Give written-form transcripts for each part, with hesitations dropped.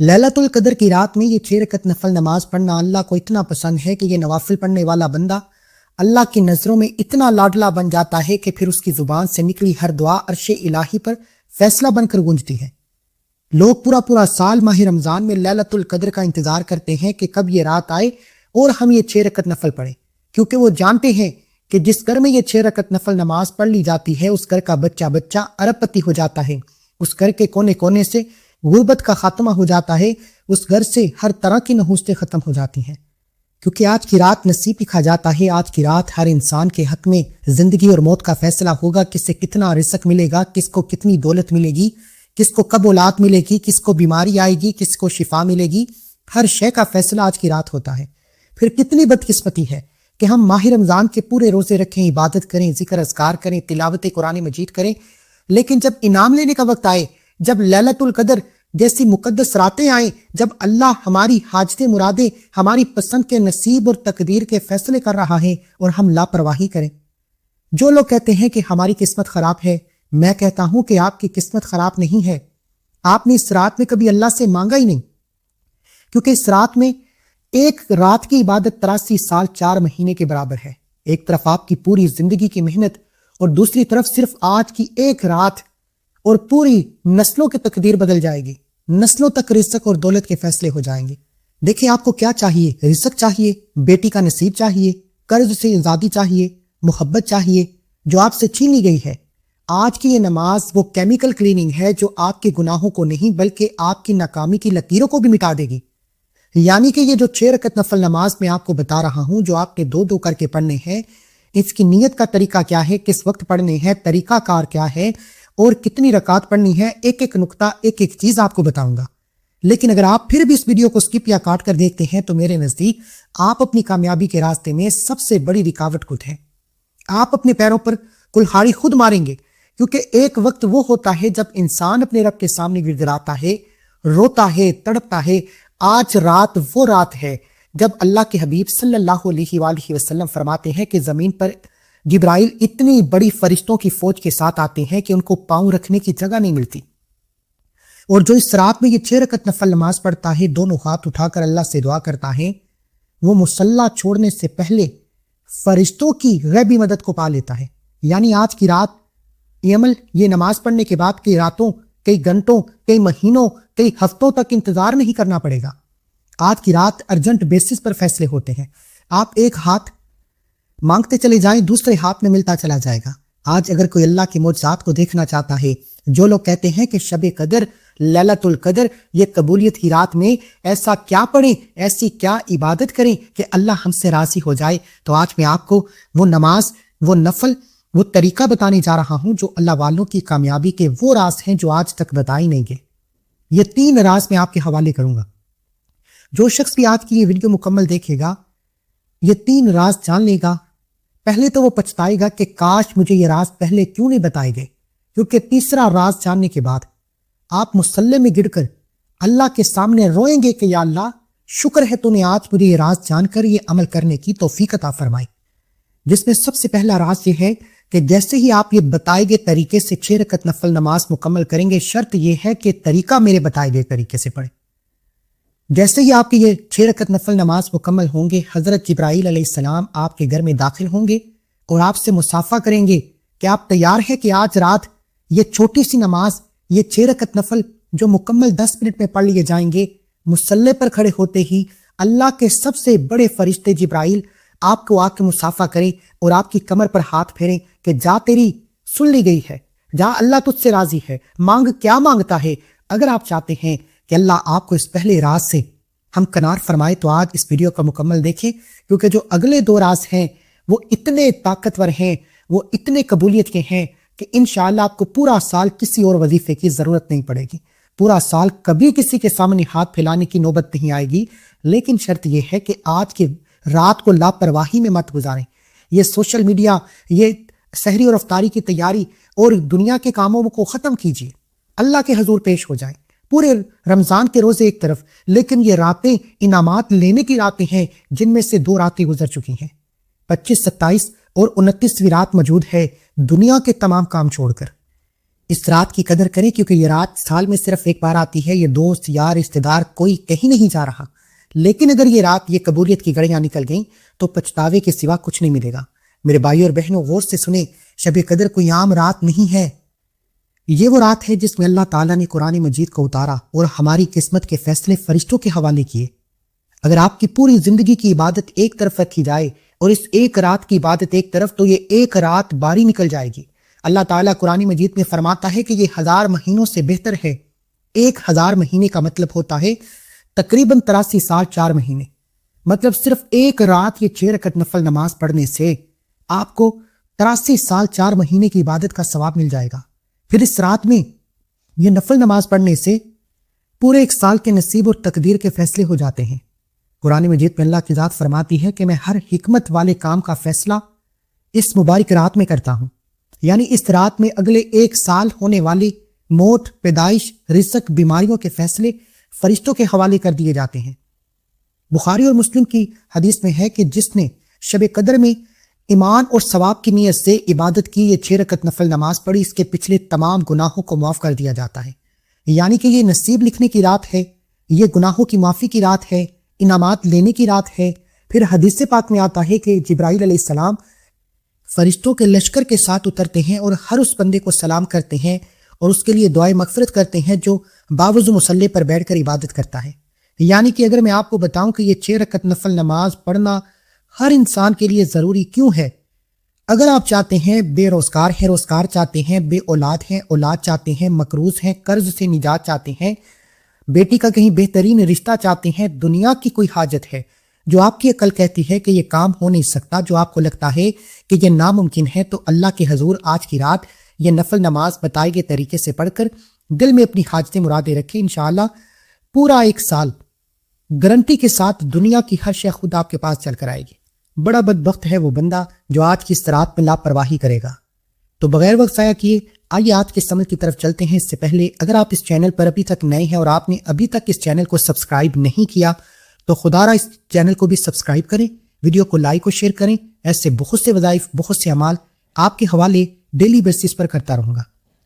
لیلۃ القدر کی رات میں یہ 6 رکعت نفل نماز پڑھنا اللہ کو اتنا پسند ہے کہ یہ نوافل پڑھنے والا بندہ اللہ کی نظروں میں اتنا لاڈلا بن جاتا ہے کہ پھر اس کی زبان سے نکلی ہر دعا عرش الہی پر فیصلہ بن کر گونجتی ہے۔ لوگ پورا سال ماہ رمضان میں لیلۃ القدر کا انتظار کرتے ہیں کہ کب یہ رات آئے اور ہم یہ 6 رکعت نفل پڑھیں، کیونکہ وہ جانتے ہیں کہ جس گھر میں یہ 6 رکعت نفل نماز پڑھ لی جاتی ہے اس گھر کا بچہ ارب پتی ہو جاتا ہے، اس گھر کے کونے کونے سے غربت کا خاتمہ ہو جاتا ہے، اس گھر سے ہر طرح کی نحوستیں ختم ہو جاتی ہیں۔ کیونکہ آج کی رات نصیب لکھا جاتا ہے، آج کی رات ہر انسان کے حق میں زندگی اور موت کا فیصلہ ہوگا، کس سے کتنا رزق ملے گا، کس کو کتنی دولت ملے گی، کس کو کب اولاد ملے گی، کس کو بیماری آئے گی، کس کو شفا ملے گی، ہر شے کا فیصلہ آج کی رات ہوتا ہے۔ پھر کتنی بدقسمتی ہے کہ ہم ماہ رمضان کے پورے روزے رکھیں، عبادت کریں، ذکر اذکار کریں، تلاوت قرآن مجید کریں، لیکن جب انعام لینے کا وقت آئے، جب لیلۃ القدر جیسی مقدس راتیں آئیں، جب اللہ ہماری حاجتیں مرادیں، ہماری پسند کے نصیب اور تقدیر کے فیصلے کر رہا ہے اور ہم لاپرواہی کریں۔ جو لوگ کہتے ہیں کہ ہماری قسمت خراب ہے، میں کہتا ہوں کہ آپ کی قسمت خراب نہیں ہے، آپ نے اس رات میں کبھی اللہ سے مانگا ہی نہیں، کیونکہ اس رات میں ایک رات کی عبادت 83 سال 4 مہینے کے برابر ہے۔ ایک طرف آپ کی پوری زندگی کی محنت اور دوسری طرف صرف آج کی ایک رات، اور پوری نسلوں کی تقدیر بدل جائے گی، نسلوں تک رزق اور دولت کے فیصلے ہو جائیں گے۔ دیکھیں آپ کو کیا چاہیے، رزق چاہیے، بیٹی کا نصیب چاہیے، قرض سے آزادی چاہیے، محبت چاہیے جو آپ سے چھین لی گئی ہے۔ آج کی یہ نماز وہ کیمیکل کلیننگ ہے جو آپ کے گناہوں کو نہیں بلکہ آپ کی ناکامی کی لکیروں کو بھی مٹا دے گی۔ یعنی کہ یہ جو 6 رکعت نفل نماز میں آپ کو بتا رہا ہوں جو آپ نے 2 کر کے پڑھنے ہیں، اس کی نیت کا طریقہ کیا ہے، کس وقت پڑھنے ہیں، طریقہ کار کیا ہے اور کتنی رکعت پڑھنی ہے، ایک نقطہ ایک چیز آپ کو بتاؤں گا۔ لیکن اگر آپ پھر بھی اس ویڈیو کو سکپ یا کاٹ کر دیکھتے ہیں تو میرے نزدیک آپ اپنی کامیابی کے راستے میں سب سے بڑی رکاوٹ خود ہیں۔ آپ اپنے پیروں پر کلہاڑی خود ماریں گے، کیونکہ ایک وقت وہ ہوتا ہے جب انسان اپنے رب کے سامنے گڑگڑاتا ہے، روتا ہے، تڑپتا ہے۔ آج رات وہ رات ہے جب اللہ کے حبیب صلی اللہ علیہ وآلہ وسلم فرماتے ہیں کہ زمین پر جبرائیل اتنی بڑی فرشتوں کی فوج کے ساتھ آتے ہیں کہ ان کو پاؤں رکھنے کی جگہ نہیں ملتی، اور جو اس رات میں یہ 6 رکعت نفل نماز پڑھتا ہے، دونوں ہاتھ اٹھا کر اللہ سے دعا کرتا ہے، وہ مصلی چھوڑنے سے پہلے فرشتوں کی غیبی مدد کو پا لیتا ہے۔ یعنی آج کی رات یہ عمل، یہ نماز پڑھنے کے بعد کئی راتوں، کئی گھنٹوں، کئی مہینوں، کئی ہفتوں تک انتظار نہیں کرنا پڑے گا۔ آج کی رات ارجنٹ بیسس پر فیصلے ہوتے ہیں۔ آپ ایک ہاتھ مانگتے چلے جائیں، دوسرے ہاتھ میں ملتا چلا جائے گا۔ آج اگر کوئی اللہ کی معجزات کو دیکھنا چاہتا ہے، جو لوگ کہتے ہیں کہ شب قدر، لیلۃ القدر یہ قبولیت کی رات میں ایسا کیا پڑھیں، ایسی کیا عبادت کریں کہ اللہ ہم سے راضی ہو جائے، تو آج میں آپ کو وہ نماز، وہ نفل، وہ طریقہ بتانے جا رہا ہوں جو اللہ والوں کی کامیابی کے وہ راز ہیں جو آج تک بتائی نہیں گئے۔ یہ 3 راز میں آپ کے حوالے کروں گا۔ جو شخص بھی آج کی یہ ویڈیو مکمل دیکھے گا، یہ 3 راز جان لے گا، پہلے تو وہ پچھتائے گا کہ کاش مجھے یہ راز پہلے کیوں نہیں بتائے گئے، کیونکہ تیسرا راز جاننے کے بعد آپ مصلی میں گڑ کر اللہ کے سامنے روئیں گے کہ یا اللہ شکر ہے تو نے آج مجھے یہ راز جان کر یہ عمل کرنے کی توفیق عطا فرمائی۔ جس میں سب سے پہلا راز یہ ہے کہ جیسے ہی آپ یہ بتائے گئے طریقے سے 6 رکعت نفل نماز مکمل کریں گے، شرط یہ ہے کہ طریقہ میرے بتائے گئے طریقے سے پڑھیں۔ جیسے ہی آپ کی یہ 6 رکعت نفل نماز مکمل ہوں گے، حضرت جبرائیل علیہ السلام آپ کے گھر میں داخل ہوں گے اور آپ سے مصافحہ کریں گے کہ آپ تیار ہیں کہ آج رات یہ چھوٹی سی نماز، یہ 6 رکعت نفل جو مکمل 10 منٹ میں پڑھ لیے جائیں گے، مصلی پر کھڑے ہوتے ہی اللہ کے سب سے بڑے فرشتے جبرائیل آپ کو آ کے مصافحہ کریں اور آپ کی کمر پر ہاتھ پھیریں کہ جا تیری سن لی گئی ہے، جا اللہ تجھ سے راضی ہے، مانگ کیا مانگتا ہے۔ اگر آپ چاہتے ہیں کہ اللہ آپ کو اس پہلے راز سے ہم کنار فرمائے تو آج اس ویڈیو کا مکمل دیکھیں، کیونکہ جو اگلے 2 راز ہیں وہ اتنے طاقتور ہیں، وہ اتنے قبولیت کے ہیں کہ انشاءاللہ آپ کو پورا سال کسی اور وظیفے کی ضرورت نہیں پڑے گی، پورا سال کبھی کسی کے سامنے ہاتھ پھیلانے کی نوبت نہیں آئے گی۔ لیکن شرط یہ ہے کہ آج کی رات کو لاپرواہی میں مت گزاریں۔ یہ سوشل میڈیا، یہ سحری اور افطاری کی تیاری اور دنیا کے کاموں کو ختم کیجیے، اللہ کے حضور پیش ہو جائیں۔ پورے رمضان کے روزے ایک طرف، لیکن یہ راتیں انعامات لینے کی راتیں ہیں، جن میں سے 2 راتیں گزر چکی ہیں۔ 25، 27 اور 29ویں رات موجود ہے دنیا کے تمام کام چھوڑ کر۔ اس رات کی قدر کریں کیونکہ یہ رات سال میں صرف ایک بار آتی ہے۔ یہ دوست یار رشتہ دار کوئی کہیں نہیں جا رہا، لیکن اگر یہ رات یہ قبولیت کی گھڑیاں نکل گئیں تو پچھتاوے کے سوا کچھ نہیں ملے گا۔ میرے بھائی اور بہنوں، غور سے سنیں، شب قدر کوئی عام رات نہیں ہے۔ یہ وہ رات ہے جس میں اللہ تعالیٰ نے قرآن مجید کو اتارا اور ہماری قسمت کے فیصلے فرشتوں کے حوالے کیے۔ اگر آپ کی پوری زندگی کی عبادت ایک طرف رکھی جائے اور اس ایک رات کی عبادت ایک طرف، تو یہ ایک رات باری نکل جائے گی۔ اللہ تعالیٰ قرآن مجید میں فرماتا ہے کہ یہ 1000 مہینوں سے بہتر ہے۔ 1000 مہینے کا مطلب ہوتا ہے تقریباً 83 سال 4 مہینے۔ مطلب صرف ایک رات یہ 6 رکعت نفل نماز پڑھنے سے آپ کو 83 سال 4 مہینے کی عبادت کا ثواب مل جائے گا۔ پھر اس رات میں یہ نفل نماز پڑھنے سے پورے ایک سال کے نصیب اور تقدیر کے فیصلے ہو جاتے ہیں۔ قرآن مجید میں اللہ کی ذات فرماتی ہے کہ میں ہر حکمت والے کام کا فیصلہ اس مبارک رات میں کرتا ہوں، یعنی اس رات میں اگلے ایک سال ہونے والی موت، پیدائش، رزق، بیماریوں کے فیصلے فرشتوں کے حوالے کر دیے جاتے ہیں۔ بخاری اور مسلم کی حدیث میں ہے کہ جس نے شب قدر میں ایمان اور ثواب کی نیت سے عبادت کی، یہ 6 رکعت نفل نماز پڑھی، اس کے پچھلے تمام گناہوں کو معاف کر دیا جاتا ہے۔ یعنی کہ یہ نصیب لکھنے کی رات ہے، یہ گناہوں کی معافی کی رات ہے، انعامات لینے کی رات ہے۔ پھر حدیث پاک میں آتا ہے کہ جبرائیل علیہ السلام فرشتوں کے لشکر کے ساتھ اترتے ہیں اور ہر اس بندے کو سلام کرتے ہیں اور اس کے لیے دعائے مغفرت کرتے ہیں جو باوضو مصلی پر بیٹھ کر عبادت کرتا ہے۔ یعنی کہ اگر میں آپ کو بتاؤں کہ یہ 6 رکعت نفل نماز پڑھنا ہر انسان کے لیے ضروری کیوں ہے؟ اگر آپ چاہتے ہیں بے روزگار ہیں، روزگار چاہتے ہیں، بے اولاد ہیں، اولاد چاہتے ہیں، مقروض ہیں، قرض سے نجات چاہتے ہیں، بیٹی کا کہیں بہترین رشتہ چاہتے ہیں، دنیا کی کوئی حاجت ہے جو آپ کی عقل کہتی ہے کہ یہ کام ہو نہیں سکتا، جو آپ کو لگتا ہے کہ یہ ناممکن ہے، تو اللہ کے حضور آج کی رات یہ نفل نماز بتائے گئے طریقے سے پڑھ کر دل میں اپنی حاجتیں مرادیں رکھیں۔ انشاءاللہ پورا ایک سال گارنٹی کے ساتھ دنیا کی ہر شے خود آپ کے پاس چل کر آئے گی۔ بڑا بدبخت ہے وہ بندہ جو آج کی اس رات میں لاپرواہی کرے گا۔ تو بغیر وقت ضائع کیے آئیے آج کے عمل کی طرف چلتے ہیں۔ اس سے پہلے اگر آپ اس چینل پر ابھی تک نئے ہیں اور آپ نے ابھی تک اس چینل کو سبسکرائب نہیں کیا تو خدا را اس چینل کو بھی سبسکرائب کریں، ویڈیو کو لائک اور شیئر کریں۔ ایسے بہت سے وظائف، بہت سے اعمال آپ کے حوالے ڈیلی بیسس پر کرتا رہوں گا۔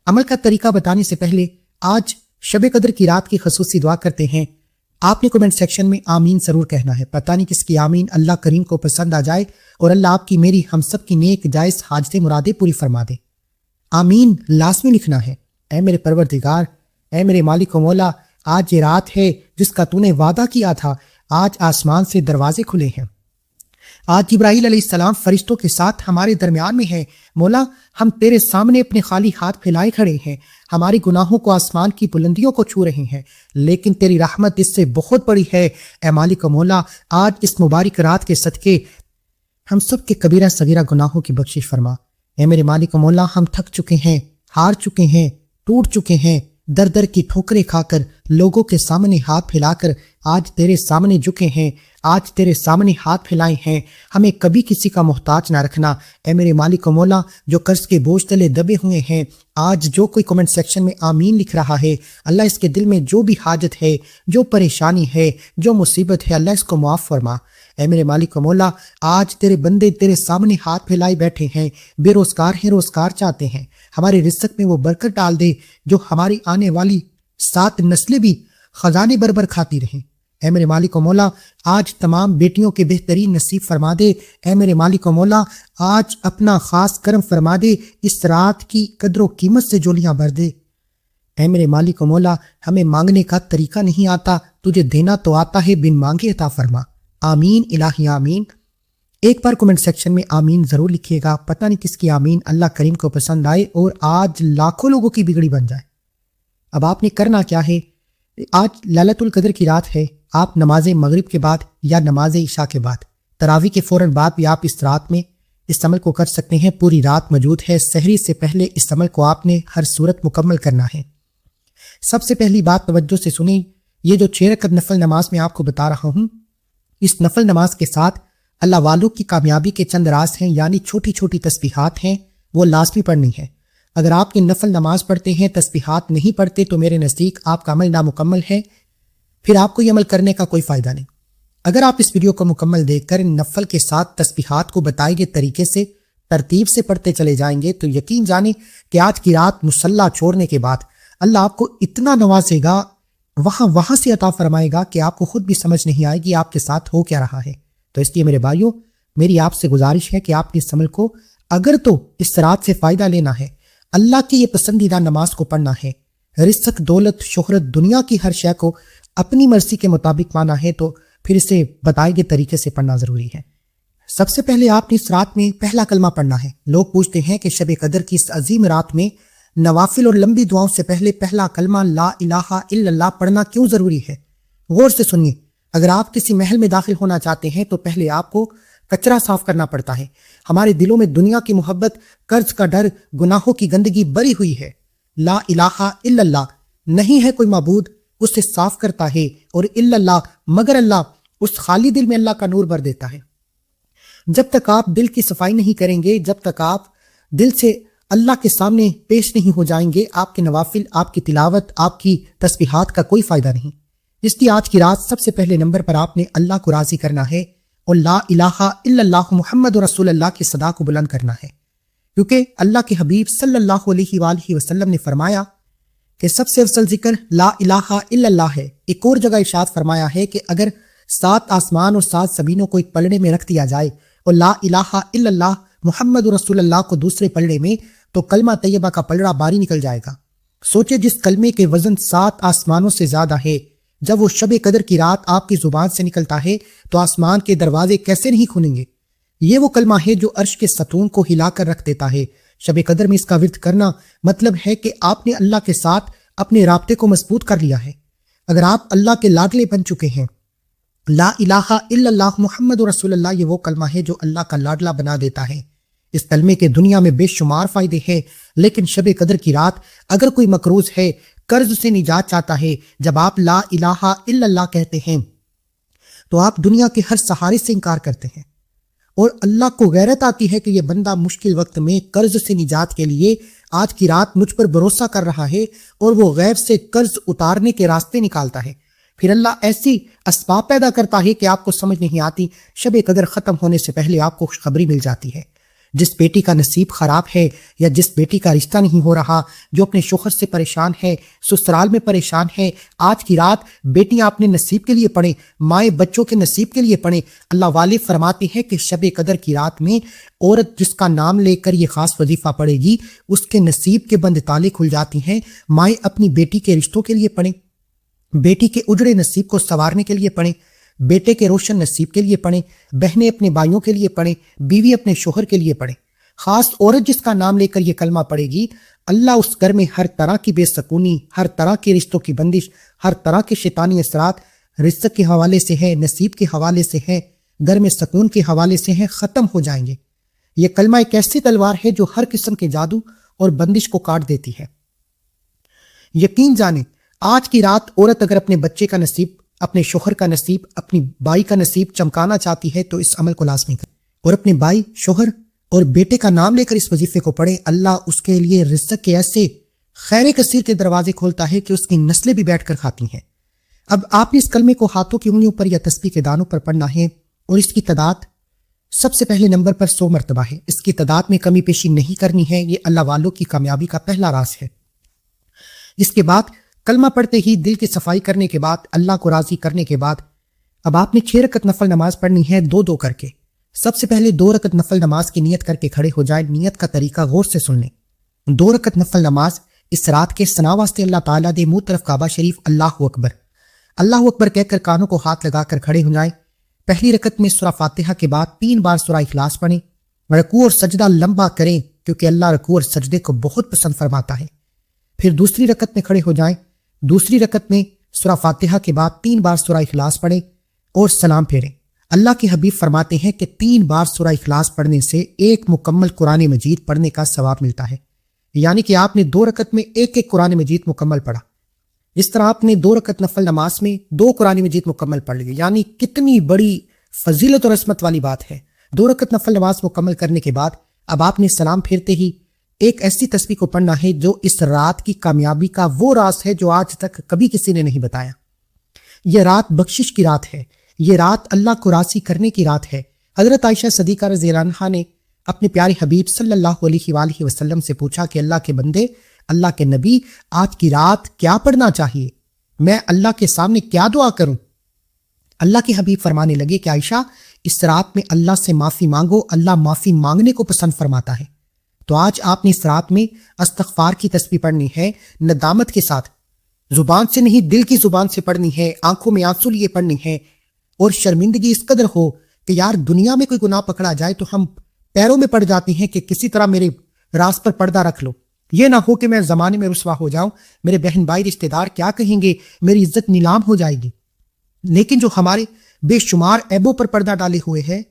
عمل کا طریقہ بتانے سے پہلے آج شب قدر کی رات کی خصوصی دعا کرتے ہیں۔ آپ نے کمنٹ سیکشن میں آمین ضرور کہنا ہے۔ پتہ نہیں کس کی آمین اللہ کریم کو پسند آ جائے اور اللہ آپ کی، میری، ہم سب کی نیک جائز حاجتیں مرادیں پوری فرما دے۔ آمین لازمی لکھنا ہے۔ اے میرے پروردگار، اے میرے مالک و مولا، آج یہ رات ہے جس کا تو نے وعدہ کیا تھا، آج آسمان سے دروازے کھلے ہیں، آج جبرائیل علیہ السلام فرشتوں کے ساتھ ہمارے درمیان میں ہے۔ مولا ہم تیرے سامنے اپنے خالی ہاتھ پھیلائے کھڑے ہیں، ہماری گناہوں کو آسمان کی بلندیوں کو چھو رہے ہیں، لیکن تیری رحمت اس سے بہت بڑی ہے۔ اے مالک و مولا، آج اس مبارک رات کے صدقے ہم سب کے کبیرہ صغیرہ گناہوں کی بخشش فرما۔ اے میرے مالک و مولا، ہم تھک چکے ہیں، ہار چکے ہیں، ٹوٹ چکے ہیں، در در کی ٹھوکریں کھا کر، لوگوں کے سامنے ہاتھ پھیلا کر آج تیرے سامنے جھکے ہیں، آج تیرے سامنے ہاتھ پھیلائے ہیں۔ ہمیں کبھی کسی کا محتاج نہ رکھنا۔ اے میرے مالک و مولا، جو قرض کے بوجھ تلے دبے ہوئے ہیں، آج جو کوئی کمنٹ سیکشن میں آمین لکھ رہا ہے، اللہ اس کے دل میں جو بھی حاجت ہے، جو پریشانی ہے، جو مصیبت ہے، اللہ اس کو معاف فرما۔ اے میرے مالک و مولا، آج تیرے بندے تیرے سامنے ہاتھ پھیلائے بیٹھے ہیں، بے روزگار ہیں، روزگار چاہتے ہیں، ہمارے رزق میں وہ برکت ڈال دے جو ہماری آنے والی 7 نسلیں بھی خزانے بربر کھاتی رہیں۔ اے میرے مالک و مولا، آج تمام بیٹیوں کے بہترین نصیب فرما دے۔ اے میرے مالک و مولا، آج اپنا خاص کرم فرما دے، اس رات کی قدر و قیمت سے جولیاں بھر دے۔ اے میرے مالک و مولا، ہمیں مانگنے کا طریقہ نہیں آتا، تجھے دینا تو آتا ہے، بن مانگے عطا فرما۔ آمین الہی آمین۔ ایک بار کمنٹ سیکشن میں آمین ضرور لکھیے گا۔ پتہ نہیں کس کی آمین اللہ کریم کو پسند آئے اور آج لاکھوں لوگوں کی بگڑی بن جائے۔ اب آپ نے کرنا کیا ہے؟ آج لیلۃ القدر کی رات ہے، آپ نماز مغرب کے بعد یا نماز عشاء کے بعد، تراویح کے فوراً بعد بھی آپ اس رات میں اس عمل کو کر سکتے ہیں۔ پوری رات موجود ہے، سحری سے پہلے اس عمل کو آپ نے ہر صورت مکمل کرنا ہے۔ سب سے پہلی بات توجہ سے سنیں، یہ جو 6 رکعت نفل نماز میں آپ کو بتا رہا ہوں، اس نفل نماز کے ساتھ اللہ والوں کی کامیابی کے چند راز ہیں، یعنی چھوٹی چھوٹی تسبیحات ہیں، وہ لازمی پڑھنی ہے۔ اگر آپ کی نفل نماز پڑھتے ہیں، تسبیحات نہیں پڑھتے، تو میرے نزدیک آپ کا عمل نامکمل ہے، پھر آپ کو یہ عمل کرنے کا کوئی فائدہ نہیں۔ اگر آپ اس ویڈیو کو مکمل دیکھ کر نفل کے ساتھ تسبیحات کو بتائے گئے طریقے سے ترتیب سے پڑھتے چلے جائیں گے تو یقین جانیں کہ آج کی رات مصلی چھوڑنے کے بعد اللہ آپ کو اتنا نوازے گا، وہاں سے عطا فرمائے گا کہ آپ کو خود بھی سمجھ نہیں آئے گی آپ کے ساتھ ہو کیا رہا ہے۔ تو اس لیے میرے بھائیوں، میری آپ سے گزارش ہے کہ آپ نے اس عمل کو اگر تو اس رات سے فائدہ لینا ہے، اللہ کی یہ پسندیدہ نماز کو پڑھنا ہے، رزق، دولت، شہرت، دنیا کی ہر شے کو اپنی مرضی کے مطابق مانا ہے، تو پھر اسے بتائے گئے طریقے سے پڑھنا ضروری ہے۔ سب سے پہلے آپ نے اس رات میں پہلا کلمہ پڑھنا ہے۔ لوگ پوچھتے ہیں کہ شب قدر کی اس عظیم رات میں نوافل اور لمبی دعاؤں سے پہلے پہلا کلمہ لا الہ الا اللہ پڑھنا کیوں ضروری ہے؟ غور سے سنیے۔ اگر آپ کسی محل میں داخل ہونا چاہتے ہیں تو پہلے آپ کو کچرا صاف کرنا پڑتا ہے۔ ہمارے دلوں میں دنیا کی محبت، قرض کا ڈر، گناہوں کی گندگی بری ہوئی ہے۔ لا الہ الا اللہ، نہیں ہے کوئی معبود، اسے صاف کرتا ہے، اور الا اللہ، مگر اللہ، اس خالی دل میں اللہ کا نور بھر دیتا ہے۔ جب تک آپ دل کی صفائی نہیں کریں گے، جب تک آپ دل سے اللہ کے سامنے پیش نہیں ہو جائیں گے، آپ کے نوافل، آپ کی تلاوت، آپ کی تسبیحات کا کوئی فائدہ نہیں۔ اس لیے آج کی رات سب سے پہلے نمبر پر آپ نے اللہ کو راضی کرنا ہے اور لا الہ الا اللہ محمد رسول اللہ کی صدا کو بلند کرنا ہے، کیونکہ اللہ کے حبیب صلی اللہ علیہ وآلہ وسلم نے فرمایا کہ سب سے افضل ذکر لا الہ الا اللہ ہے۔ ایک اور جگہ ارشاد فرمایا ہے کہ اگر 7 آسمان اور 7 زمینوں کو ایک پلڑے میں رکھ دیا جائے اور لا الہ الا اللہ محمد رسول اللہ کو دوسرے پلڑے میں، تو کلمہ طیبہ کا پلڑا باری نکل جائے گا۔ سوچے جس کلمے کے وزن 7 آسمانوں سے زیادہ ہے، جب وہ شب قدر کی رات آپ کی زبان سے نکلتا ہے تو آسمان کے دروازے کیسے نہیں کھلیں گے؟ یہ وہ کلمہ ہے جو عرش کے ستون کو ہلا کر رکھ دیتا ہے۔ شب قدر میں اس کا ورد کرنا مطلب ہے کہ آپ نے اللہ کے ساتھ اپنے رابطے کو مضبوط کر لیا ہے۔ اگر آپ اللہ کے لاڈلے بن چکے ہیں، لا الہ الا اللہ محمد رسول اللہ یہ وہ کلمہ ہے جو اللہ کا لاڈلا بنا دیتا ہے۔ اس کلمے کے دنیا میں بے شمار فائدے ہیں، لیکن شب قدر کی رات اگر کوئی مقروض ہے، قرض سے نجات چاہتا ہے، جب آپ لا الہ الا اللہ کہتے ہیں تو آپ دنیا کے ہر سہارے سے انکار کرتے ہیں، اور اللہ کو غیرت آتی ہے کہ یہ بندہ مشکل وقت میں قرض سے نجات کے لیے آج کی رات مجھ پر بھروسہ کر رہا ہے، اور وہ غیب سے قرض اتارنے کے راستے نکالتا ہے۔ پھر اللہ ایسی اسباب پیدا کرتا ہے کہ آپ کو سمجھ نہیں آتی، شب قدر ختم ہونے سے پہلے آپ کو خوشخبری مل جاتی ہے۔ جس بیٹی کا نصیب خراب ہے یا جس بیٹی کا رشتہ نہیں ہو رہا، جو اپنے شوہر سے پریشان ہے، سسرال میں پریشان ہے، آج کی رات بیٹیاں اپنے نصیب کے لیے پڑھیں، مائیں بچوں کے نصیب کے لیے پڑھیں۔ اللہ والے فرماتے ہیں کہ شب قدر کی رات میں عورت جس کا نام لے کر یہ خاص وظیفہ پڑھے گی، اس کے نصیب کے بند تالے کھل جاتی ہیں۔ مائیں اپنی بیٹی کے رشتوں کے لیے پڑھیں، بیٹی کے اجڑے نصیب کو سنوارنے کے لیے پڑھیں، بیٹے کے روشن نصیب کے لیے پڑھیں، بہنیں اپنے بھائیوں کے لیے پڑھیں، بیوی اپنے شوہر کے لیے پڑھیں۔ خاص عورت جس کا نام لے کر یہ کلمہ پڑھے گی، اللہ اس گھر میں ہر طرح کی بے سکونی، ہر طرح کے رشتوں کی بندش، ہر طرح کے شیطانی اثرات رزق کے حوالے سے ہے، نصیب کے حوالے سے ہے، گھر میں سکون کے حوالے سے ہیں، ختم ہو جائیں گے۔ یہ کلمہ ایک ایسی تلوار ہے جو ہر قسم کے جادو اور بندش کو کاٹ دیتی ہے۔ یقین جانیں، آج کی رات عورت اگر اپنے بچے کا نصیب، اپنے شوہر کا نصیب، اپنی بائی کا نصیب چمکانا چاہتی ہے تو اس عمل کو لازمی کرے، اور اپنے بائی، شوہر اور بیٹے کا نام لے کر اس وظیفے کو پڑھے۔ اللہ اس کے لیے رزق کے ایسے خیر کثیر کے دروازے کھولتا ہے کہ اس کی نسلیں بھی بیٹھ کر کھاتی ہیں۔ اب آپ نے اس کلمے کو ہاتھوں کی انگلیوں پر یا تسبیح کے دانوں پر پڑھنا ہے، اور اس کی تعداد سب سے پہلے نمبر پر 100 مرتبہ ہے۔ اس کی تعداد میں کمی پیشی نہیں کرنی ہے، یہ اللہ والوں کی کامیابی کا پہلا راز ہے۔ اس کے بعد کلمہ پڑھتے ہی دل کی صفائی کرنے کے بعد، اللہ کو راضی کرنے کے بعد، اب آپ نے 6 رکعت نفل نماز پڑھنی ہے، 2 کر کے۔ سب سے پہلے 2 رکعت نفل نماز کی نیت کر کے کھڑے ہو جائیں۔ نیت کا طریقہ غور سے سن لیں۔ 2 رکعت نفل نماز اس رات کے ثنا واسطے اللہ تعالیٰ دے منہ طرف کعبہ شریف اللہ اکبر، اللہ اکبر کہہ کر کانوں کو ہاتھ لگا کر کھڑے ہو جائیں۔ پہلی رکعت میں سورہ فاتحہ کے بعد 3 بار سورہ اخلاص پڑھیں۔ رکوع اور سجدہ لمبا کریں کیونکہ اللہ رکوع اور سجدے کو بہت پسند فرماتا ہے۔ پھر دوسری رکعت میں کھڑے ہو جائیں۔ دوسری رکعت میں سورہ فاتحہ کے بعد 3 بار سورہ اخلاص پڑھیں اور سلام پھیریں۔ اللہ کے حبیب فرماتے ہیں کہ 3 بار سورہ اخلاص پڑھنے سے 1 مکمل قرآن مجید پڑھنے کا ثواب ملتا ہے، یعنی کہ آپ نے 2 رکعت میں 1 قرآن مجید مکمل پڑھا۔ اس طرح آپ نے 2 رکعت نفل نماز میں 2 قرآن مجید مکمل پڑھ لی، یعنی کتنی بڑی فضیلت اور عظمت والی بات ہے۔ 2 رکعت نفل نماز مکمل کرنے کے بعد اب آپ نے سلام پھیرتے ہی ایک ایسی تسبیح کو پڑھنا ہے جو اس رات کی کامیابی کا وہ راز ہے جو آج تک کبھی کسی نے نہیں بتایا۔ یہ رات بخشش کی رات ہے، یہ رات اللہ کو راضی کرنے کی رات ہے۔ حضرت عائشہ صدیقہ رضی اللہ عنہا نے اپنے پیارے حبیب صلی اللہ علیہ وآلہ وسلم سے پوچھا کہ اللہ کے بندے، اللہ کے نبی، آج کی رات کیا پڑھنا چاہیے؟ میں اللہ کے سامنے کیا دعا کروں؟ اللہ کے حبیب فرمانے لگے کہ عائشہ، اس رات میں اللہ سے معافی مانگو، اللہ معافی مانگنے کو پسند فرماتا ہے۔ تو آج آپ نے اس رات میں استغفار کی تسبیح پڑھنی ہے، ندامت کے ساتھ، زبان سے نہیں دل کی زبان سے پڑھنی ہے، آنکھوں میں آنسو لیے پڑھنی ہے، اور شرمندگی اس قدر ہو کہ یار دنیا میں کوئی گناہ پکڑا جائے تو ہم پیروں میں پڑ جاتے ہیں کہ کسی طرح میرے راز پر پردہ رکھ لو، یہ نہ ہو کہ میں زمانے میں رسوا ہو جاؤں، میرے بہن بھائی رشتہ دار کیا کہیں گے، میری عزت نیلام ہو جائے گی۔ لیکن جو ہمارے بے شمار عیبوں پر پردہ ڈالے ہوئے ہے،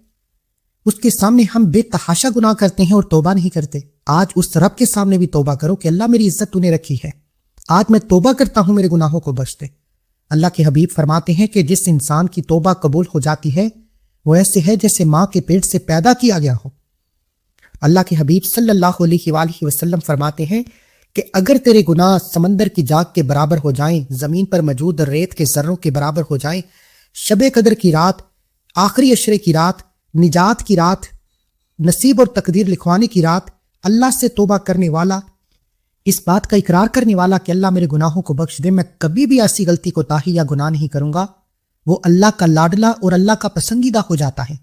اس کے سامنے ہم بے تحاشا گناہ کرتے ہیں اور توبہ نہیں کرتے۔ آج اس رب کے سامنے بھی توبہ کرو کہ اللہ میری عزت تو نے رکھی ہے، آج میں توبہ کرتا ہوں، میرے گناہوں کو بخش دے۔ اللہ کے حبیب فرماتے ہیں کہ جس انسان کی توبہ قبول ہو جاتی ہے وہ ایسے ہے جیسے ماں کے پیٹ سے پیدا کیا گیا ہو۔ اللہ کے حبیب صلی اللہ علیہ وآلہ وسلم فرماتے ہیں کہ اگر تیرے گناہ سمندر کی جاگ کے برابر ہو جائیں، زمین پر موجود ریت کے ذروں کے برابر ہو جائیں، شب قدر کی رات، آخری عشرے کی رات، نجات کی رات، نصیب اور تقدیر لکھوانے کی رات، اللہ سے توبہ کرنے والا، اس بات کا اقرار کرنے والا کہ اللہ میرے گناہوں کو بخش دے، میں کبھی بھی ایسی غلطی کوتاہی یا گناہ نہیں کروں گا، وہ اللہ کا لاڈلا اور اللہ کا پسندیدہ ہو جاتا ہے۔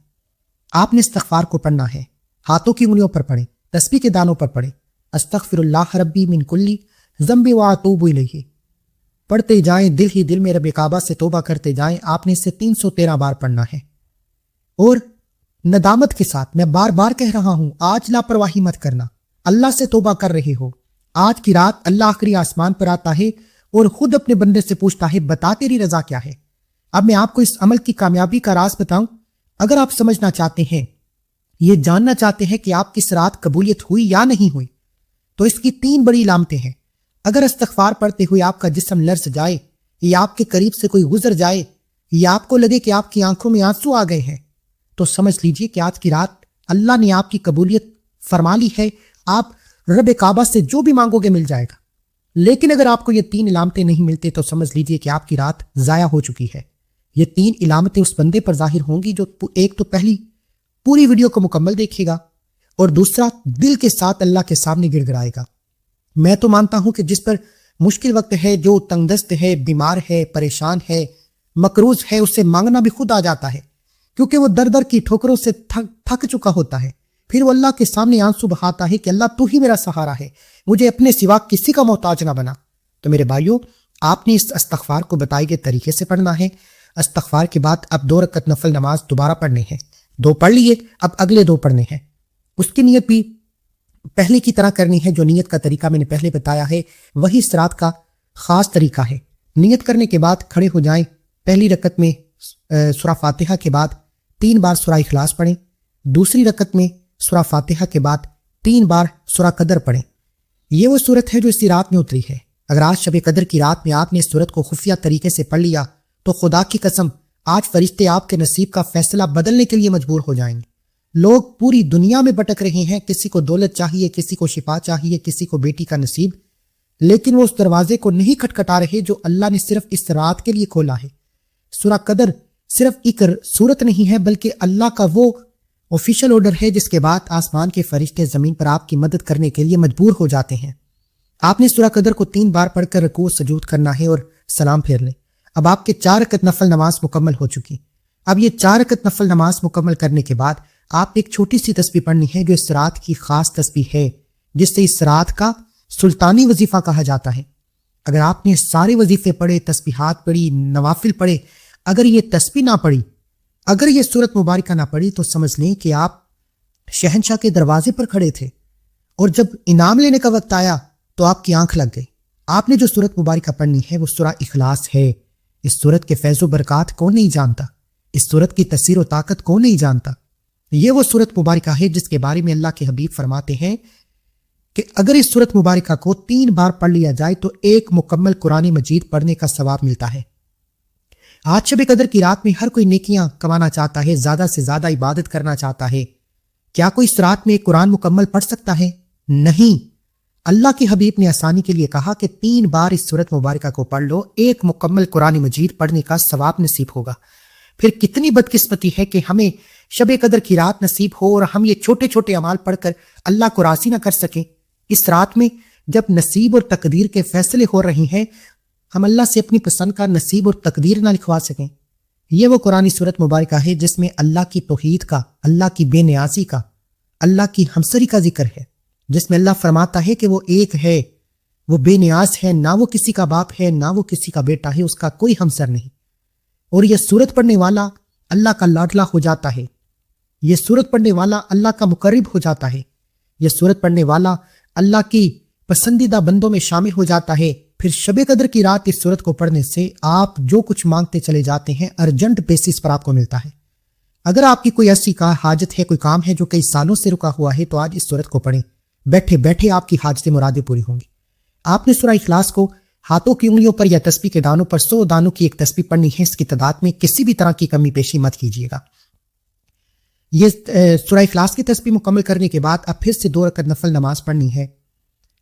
آپ نے استغفار کو پڑھنا ہے، ہاتھوں کی انگلیوں پر پڑھیں، تسبیح کے دانوں پر پڑھیں، استغفر اللہ ربی من کلی ذنب واتوب الیہ، پڑھتے جائیں، دل ہی دل میں رب کعبہ سے توبہ کرتے جائیں۔ آپ نے اسے 313 بار پڑھنا ہے، اور ندامت کے ساتھ، میں بار بار کہہ رہا ہوں، آج لاپرواہی مت کرنا، اللہ سے توبہ کر رہے ہو، آج کی رات اللہ آخری آسمان پر آتا ہے اور خود اپنے بندے سے پوچھتا ہے بتا تیری رضا کیا ہے۔ اب میں آپ کو اس عمل کی کامیابی کا راز بتاؤں، اگر آپ سمجھنا چاہتے ہیں، یہ جاننا چاہتے ہیں کہ آپ کی اس رات قبولیت ہوئی یا نہیں ہوئی، تو اس کی 3 بڑی علامتیں ہیں۔ اگر استغفار پڑھتے ہوئے آپ کا جسم لرز جائے، یا آپ کے قریب سے کوئی گزر جائے، یا آپ کو لگے کہ آپ کی آنکھوں میں آنسو آ گئے ہیں، تو سمجھ لیجئے کہ آج کی رات اللہ نے آپ کی قبولیت فرما لی ہے، آپ رب کعبہ سے جو بھی مانگو گے مل جائے گا۔ لیکن اگر آپ کو یہ 3 علامتیں نہیں ملتے تو سمجھ لیجئے کہ آپ کی رات ضائع ہو چکی ہے۔ یہ 3 علامتیں اس بندے پر ظاہر ہوں گی جو ایک تو پہلی پوری ویڈیو کو مکمل دیکھے گا، اور دوسرا دل کے ساتھ اللہ کے سامنے گڑ گڑائے گا۔ میں تو مانتا ہوں کہ جس پر مشکل وقت ہے، جو تنگ دست ہے، بیمار ہے، پریشان ہے، مقروض ہے، اس سے مانگنا بھی خود آ جاتا ہے، کیونکہ وہ در در کی ٹھوکروں سے تھک چکا ہوتا ہے۔ پھر وہ اللہ کے سامنے آنسو بہاتا ہے کہ اللہ تو ہی میرا سہارا ہے، مجھے اپنے سوا کسی کا محتاج نہ بنا۔ تو میرے بھائیوں، آپ نے اس استغفار کو بتائے گئے طریقے سے پڑھنا ہے۔ استغفار کے بعد اب 2 رکعت نفل نماز دوبارہ پڑھنے ہیں، 2 پڑھ لیے، اب اگلے 2 پڑھنے ہیں۔ اس کی نیت بھی پہلے کی طرح کرنی ہے، جو نیت کا طریقہ میں نے پہلے بتایا ہے وہی اس رات کا خاص طریقہ ہے۔ نیت کرنے کے بعد کھڑے ہو جائیں، پہلی رکعت میں سورہ فاتحہ کے بعد 3 بار سورہ اخلاص پڑھیں، دوسری رکعت میں سورہ فاتحہ کے بعد 3 بار سورہ قدر پڑھیں۔ یہ وہ صورت ہے جو اسی رات میں اتری ہے۔ اگر آج شب قدر کی رات میں آپ نے اس صورت کو خفیہ طریقے سے پڑھ لیا تو خدا کی قسم آج فرشتے آپ کے نصیب کا فیصلہ بدلنے کے لیے مجبور ہو جائیں گے۔ لوگ پوری دنیا میں بھٹک رہے ہیں، کسی کو دولت چاہیے، کسی کو شفا چاہیے، کسی کو بیٹی کا نصیب، لیکن وہ اس دروازے کو نہیں کھٹکھٹا رہے جو اللہ نے صرف اس رات کے لیے کھولا ہے۔ سورہ قدر صرف ایک صورت نہیں ہے، بلکہ اللہ کا وہ آفیشل آرڈر ہے جس کے بعد آسمان کے فرشتے زمین پر آپ کی مدد کرنے کے لیے مجبور ہو جاتے ہیں۔ آپ نے سورہ قدر کو 3 بار پڑھ کر رکوع سجود کرنا ہے اور سلام پھیر لیں۔ اب آپ کے 4 رکعت نفل نماز مکمل ہو چکی۔ اب یہ 4 رکعت نفل نماز مکمل کرنے کے بعد آپ ایک چھوٹی سی تسبیح پڑھنی ہے جو اس رات کی خاص تسبیح ہے، جس سے اس رات کا سلطانی وظیفہ کہا جاتا ہے۔ اگر آپ نے سارے وظیفے پڑھے، تسبیحات پڑھی، نوافل پڑھے، اگر یہ تسبیح نہ پڑھی، اگر یہ سورت مبارکہ نہ پڑھی، تو سمجھ لیں کہ آپ شہنشاہ کے دروازے پر کھڑے تھے، اور جب انعام لینے کا وقت آیا تو آپ کی آنکھ لگ گئی۔ آپ نے جو سورت مبارکہ پڑھنی ہے وہ سورہ اخلاص ہے۔ اس سورت کے فیض و برکات کون نہیں جانتا؟ اس سورت کی تاثیر و طاقت کون نہیں جانتا؟ یہ وہ سورت مبارکہ ہے جس کے بارے میں اللہ کے حبیب فرماتے ہیں کہ اگر اس سورت مبارکہ کو 3 بار پڑھ لیا جائے تو ایک مکمل قرآن مجید پڑھنے کا ثواب ملتا ہے۔ آج شب قدر کی رات میں ہر کوئی نیکیاں کمانا چاہتا ہے، زیادہ سے زیادہ عبادت کرنا چاہتا ہے۔ کیا کوئی اس رات میں ایک قرآن مکمل پڑھ سکتا ہے؟ نہیں۔ اللہ کے حبیب نے آسانی کے لیے کہا کہ 3 بار اس سورت مبارکہ کو پڑھ لو، ایک مکمل قرآن مجید پڑھنے کا ثواب نصیب ہوگا۔ پھر کتنی بدقسمتی ہے کہ ہمیں شب قدر کی رات نصیب ہو اور ہم یہ چھوٹے چھوٹے اعمال پڑھ کر اللہ کو راضی نہ کر سکیں، اس رات میں جب نصیب اور تقدیر کے فیصلے ہو رہے ہیں ہم اللہ سے اپنی پسند کا نصیب اور تقدیر نہ لکھوا سکیں۔ یہ وہ قرآنی صورت مبارکہ ہے جس میں اللہ کی توحید کا، اللہ کی بے نیازی کا، اللہ کی ہمسری کا ذکر ہے، جس میں اللہ فرماتا ہے کہ وہ ایک ہے، وہ بے نیاز ہے، نہ وہ کسی کا باپ ہے نہ وہ کسی کا بیٹا ہے، اس کا کوئی ہمسر نہیں۔ اور یہ سورت پڑھنے والا اللہ کا لاڈلا ہو جاتا ہے، یہ سورت پڑھنے والا اللہ کا مقرب ہو جاتا ہے، یہ سورت پڑھنے والا اللہ کی پسندیدہ بندوں میں شامل ہو جاتا ہے۔ پھر شب قدر کی رات اس سورت کو پڑھنے سے آپ جو کچھ مانگتے چلے جاتے ہیں ارجنٹ بیسس پر آپ کو ملتا ہے۔ اگر آپ کی کوئی ایسی حاجت ہے، کوئی کام ہے جو کئی سالوں سے رکا ہوا ہے، تو آج اس سورت کو پڑھیں، بیٹھے بیٹھے آپ کی حاجتیں مرادیں پوری ہوں گی۔ آپ نے سورہ اخلاص کو ہاتھوں کی انگلیوں پر یا تسبیح کے دانوں پر 100 دانوں کی ایک تسبیح پڑھنی ہے، اس کی تعداد میں کسی بھی طرح کی کمی پیشی مت کیجیے گا۔ یہ سورہ اخلاص کی تسبیح مکمل کرنے کے بعد اب پھر سے 2 رکعت نفل نماز پڑھنی ہے۔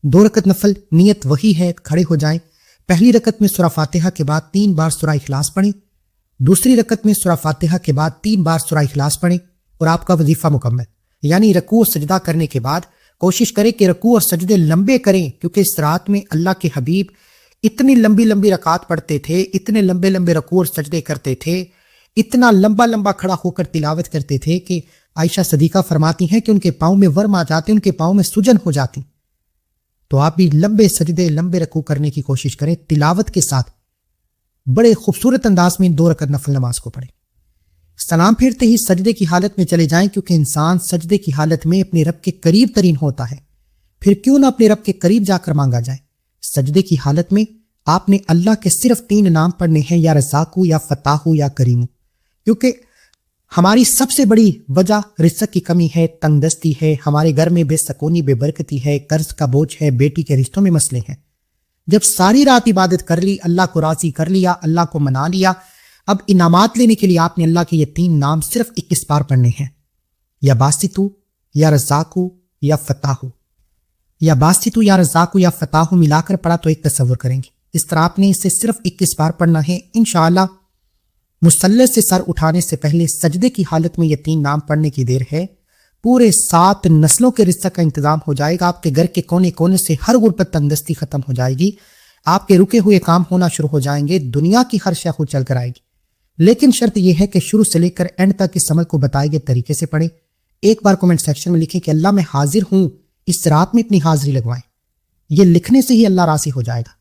2 رکعت نفل نیت وہی ہے، کھڑے ہو جائیں۔ پہلی رکعت میں سورہ فاتحہ کے بعد 3 بار سورہ اخلاص پڑھیں، دوسری رکعت میں سورہ فاتحہ کے بعد 3 بار سورہ اخلاص پڑھیں اور آپ کا وظیفہ مکمل۔ یعنی رکوع اور سجدہ کرنے کے بعد کوشش کریں کہ رکوع اور سجدے لمبے کریں، کیونکہ اس رات میں اللہ کے حبیب اتنی لمبی لمبی رکعات پڑھتے تھے، اتنے لمبے لمبے رکوع اور سجدے کرتے تھے، اتنا لمبا لمبا کھڑا ہو کر تلاوت کرتے تھے کہ عائشہ صدیقہ فرماتی ہیں کہ ان کے پاؤں میں ورم آ جاتے، ان کے پاؤں میں سجن ہو جاتی۔ تو آپ بھی لمبے سجدے، لمبے رکوع کرنے کی کوشش کریں، تلاوت کے ساتھ بڑے خوبصورت انداز میں 2 رکعت نفل نماز کو پڑھیں۔ سلام پھیرتے ہی سجدے کی حالت میں چلے جائیں، کیونکہ انسان سجدے کی حالت میں اپنے رب کے قریب ترین ہوتا ہے، پھر کیوں نہ اپنے رب کے قریب جا کر مانگا جائے۔ سجدے کی حالت میں آپ نے اللہ کے صرف 3 نام پڑھنے ہیں، یا رزاقو، یا فتاحو، یا کریمو، کیونکہ ہماری سب سے بڑی وجہ رزق کی کمی ہے، تنگ دستی ہے، ہمارے گھر میں بے سکونی، بے برکتی ہے، قرض کا بوجھ ہے، بیٹی کے رشتوں میں مسئلے ہیں۔ جب ساری رات عبادت کر لی، اللہ کو راضی کر لیا، اللہ کو منا لیا، اب انعامات لینے کے لیے آپ نے اللہ کے یہ 3 نام صرف 21 بار پڑھنے ہیں، یا باسطو، یا رزاقو، یا فتاحو۔ یا باسطو، یا رزاقو، یا فتاحو ملا کر پڑھا تو ایک تصور کریں گے، اس طرح آپ نے اسے صرف 21 بار پڑھنا ہے۔ انشاءاللہ مصلی سے سر اٹھانے سے پہلے سجدے کی حالت میں یہ 3 نام پڑھنے کی دیر ہے، پورے 7 نسلوں کے رزق کا انتظام ہو جائے گا، آپ کے گھر کے کونے کونے سے ہر غربت تنگدستی ختم ہو جائے گی، آپ کے رکے ہوئے کام ہونا شروع ہو جائیں گے، دنیا کی ہر شے خود چل کر آئے گی۔ لیکن شرط یہ ہے کہ شروع سے لے کر اینڈ تک اس عمل کو بتائے گئے طریقے سے پڑھیں۔ ایک بار کمنٹ سیکشن میں لکھیں کہ اللہ میں حاضر ہوں، اس رات میں اپنی حاضری لگوائیں، یہ لکھنے سے ہی اللہ راضی ہو جائے گا۔